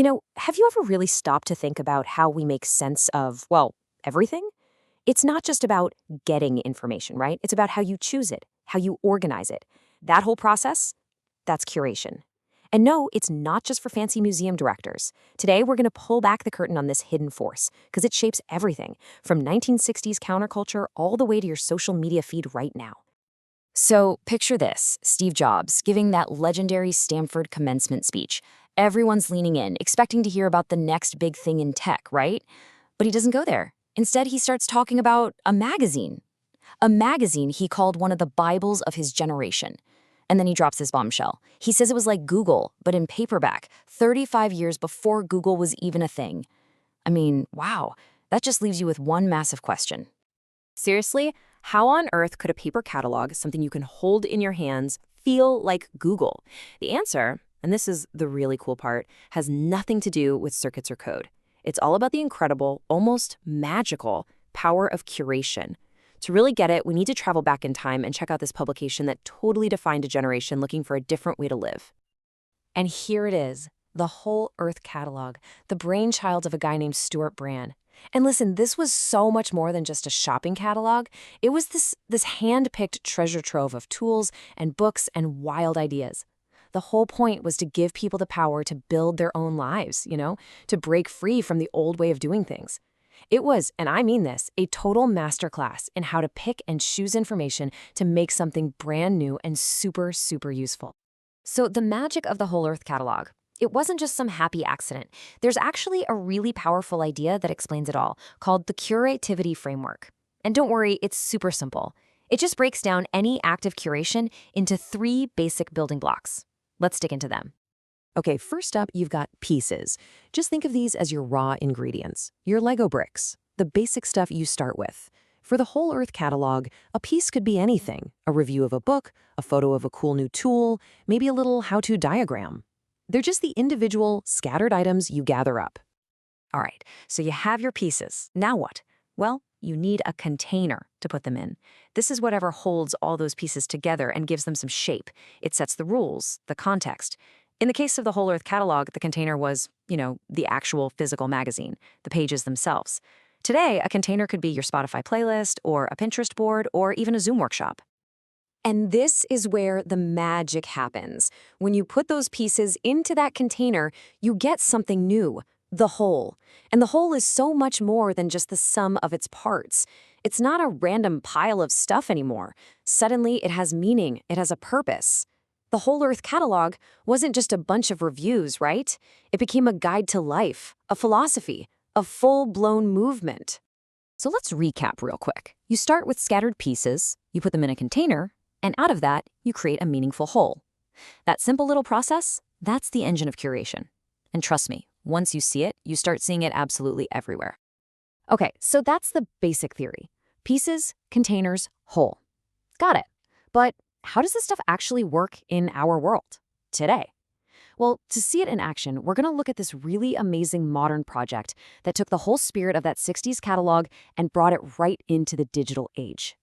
Have you ever really stopped to think about how we make sense of, well, everything? It's not just about getting information, right? It's about how you choose it, how you organize it. That whole process, that's curation. And no, it's not just for fancy museum directors. Today, we're going to pull back the curtain on this hidden force, because it shapes everything, from 1960s counterculture all the way to your social media feed right now. So picture this, Steve Jobs giving that legendary Stanford commencement speech. Everyone's leaning in, expecting to hear about the next big thing in tech, right? But he doesn't go there. Instead, he starts talking about a magazine. A magazine he called one of the Bibles of his generation. And then he drops this bombshell. He says it was like Google, but in paperback, 35 years before Google was even a thing. I mean, wow, that just leaves you with one massive question. Seriously, how on earth could a paper catalog, something you can hold in your hands, feel like Google? The answer, and this is the really cool part, has nothing to do with circuits or code. It's all about the incredible, almost magical power of curation. To really get it, we need to travel back in time and check out this publication that totally defined a generation looking for a different way to live. And here it is, the Whole Earth Catalog, the brainchild of a guy named Stuart Brand. And listen, this was so much more than just a shopping catalog. It was this hand-picked treasure trove of tools and books and wild ideas. The whole point was to give people the power to build their own lives, to break free from the old way of doing things. It was, and I mean this, a total masterclass in how to pick and choose information to make something brand new and super, super useful. So the magic of the Whole Earth Catalog, it wasn't just some happy accident. There's actually a really powerful idea that explains it all, called the Curativity framework. And don't worry, it's super simple. It just breaks down any active curation into 3 basic building blocks. Let's dig into them. Okay, first up, you've got pieces. Just think of these as your raw ingredients, your Lego bricks, the basic stuff you start with. For the Whole Earth Catalog, a piece could be anything: a review of a book, a photo of a cool new tool, maybe a little how-to diagram. They're just the individual, scattered items you gather up. All right, so you have your pieces. Now what? Well, you need a container to put them in. This is whatever holds all those pieces together and gives them some shape. It sets the rules, the context. In the case of the Whole Earth Catalog, the container was, the actual physical magazine, the pages themselves. Today, a container could be your Spotify playlist, or a Pinterest board, or even a Zoom workshop. And this is where the magic happens. When you put those pieces into that container, you get something new, the whole. And the whole is so much more than just the sum of its parts. It's not a random pile of stuff anymore. Suddenly, it has meaning, it has a purpose. The Whole Earth Catalog wasn't just a bunch of reviews, right? It became a guide to life, a philosophy, a full-blown movement. So let's recap real quick. You start with scattered pieces, you put them in a container, and out of that, you create a meaningful whole. That simple little process, that's the engine of curation. And trust me, once you see it, you start seeing it absolutely everywhere. Okay, so that's the basic theory. Pieces, containers, whole. Got it. But how does this stuff actually work in our world today? Well, to see it in action, we're going to look at this really amazing modern project that took the whole spirit of that 60s catalog and brought it right into the digital age.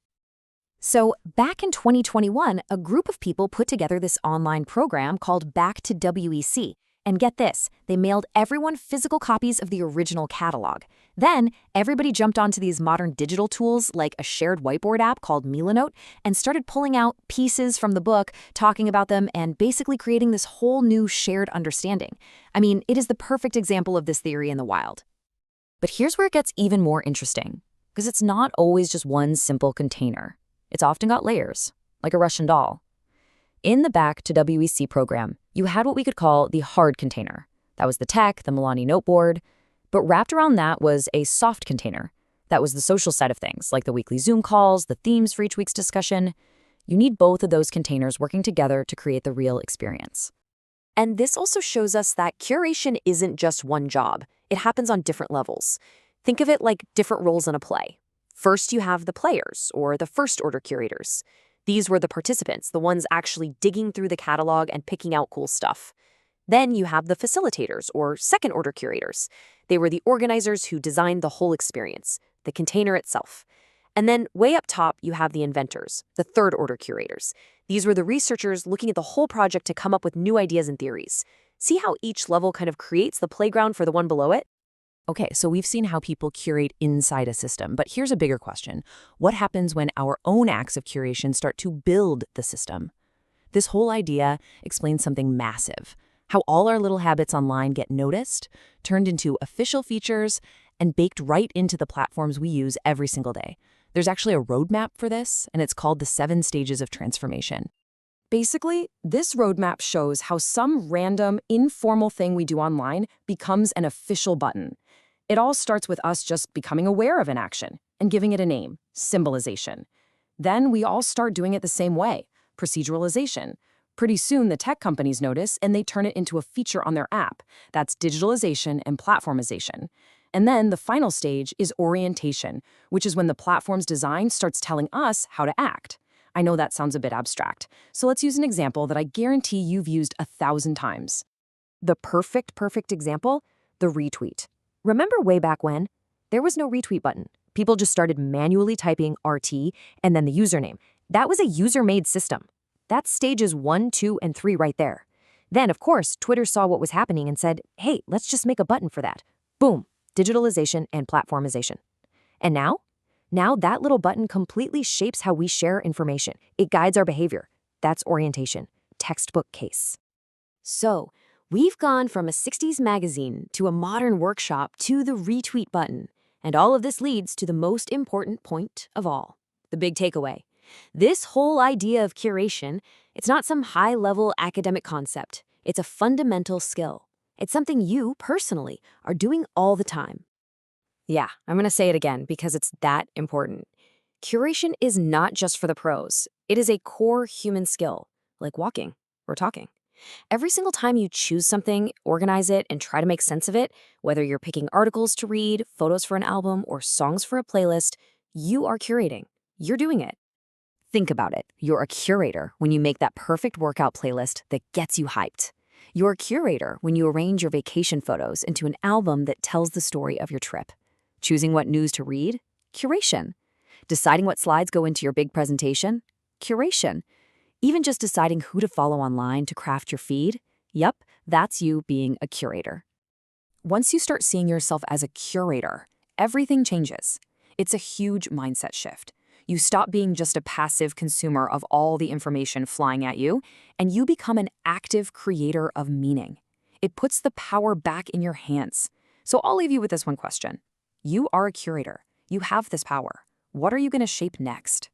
So back in 2021, a group of people put together this online program called Back to WEC. And get this, they mailed everyone physical copies of the original catalog. Then, everybody jumped onto these modern digital tools like a shared whiteboard app called Milanote and started pulling out pieces from the book, talking about them, and basically creating this whole new shared understanding. I mean, it is the perfect example of this theory in the wild. But here's where it gets even more interesting, because it's not always just one simple container. It's often got layers, like a Russian doll. In the Back to WEC program, you had what we could call the hard container. That was the tech, the Milani noteboard. But wrapped around that was a soft container. That was the social side of things, like the weekly Zoom calls, the themes for each week's discussion. You need both of those containers working together to create the real experience. And this also shows us that curation isn't just one job. It happens on different levels. Think of it like different roles in a play. First, you have the players, or the first-order curators. These were the participants, the ones actually digging through the catalog and picking out cool stuff. Then you have the facilitators, or second-order curators. They were the organizers who designed the whole experience, the container itself. And then way up top, you have the inventors, the third-order curators. These were the researchers looking at the whole project to come up with new ideas and theories. See how each level kind of creates the playground for the one below it? Okay, so we've seen how people curate inside a system, but here's a bigger question. What happens when our own acts of curation start to build the system? This whole idea explains something massive: how all our little habits online get noticed, turned into official features, and baked right into the platforms we use every single day. There's actually a roadmap for this, and it's called the 7 stages of transformation. Basically, this roadmap shows how some random, informal thing we do online becomes an official button. It all starts with us just becoming aware of an action and giving it a name, symbolization. Then we all start doing it the same way, proceduralization. Pretty soon, the tech companies notice and they turn it into a feature on their app. That's digitalization and platformization. And then the final stage is orientation, which is when the platform's design starts telling us how to act. I know that sounds a bit abstract, so let's use an example that I guarantee you've used 1,000 times. The perfect example? The retweet. Remember way back when? There was no retweet button. People just started manually typing RT and then the username. That was a user-made system. That's stages 1, 2, and 3 right there. Then, of course, Twitter saw what was happening and said, hey, let's just make a button for that. Boom, digitalization and platformization. And now? Now that little button completely shapes how we share information. It guides our behavior. That's orientation. Textbook case. So, we've gone from a 60s magazine to a modern workshop to the retweet button. And all of this leads to the most important point of all, the big takeaway. This whole idea of curation, it's not some high-level academic concept. It's a fundamental skill. It's something you, personally, are doing all the time. Yeah, I'm going to say it again because it's that important. Curation is not just for the pros. It is a core human skill, like walking or talking. Every single time you choose something, organize it, and try to make sense of it, whether you're picking articles to read, photos for an album, or songs for a playlist, you are curating. You're doing it. Think about it. You're a curator when you make that perfect workout playlist that gets you hyped. You're a curator when you arrange your vacation photos into an album that tells the story of your trip. Choosing what news to read? Curation. Deciding what slides go into your big presentation? Curation. Even just deciding who to follow online to craft your feed? Yep, that's you being a curator. Once you start seeing yourself as a curator, everything changes. It's a huge mindset shift. You stop being just a passive consumer of all the information flying at you, and you become an active creator of meaning. It puts the power back in your hands. So I'll leave you with this one question. You are a curator. You have this power. What are you going to shape next?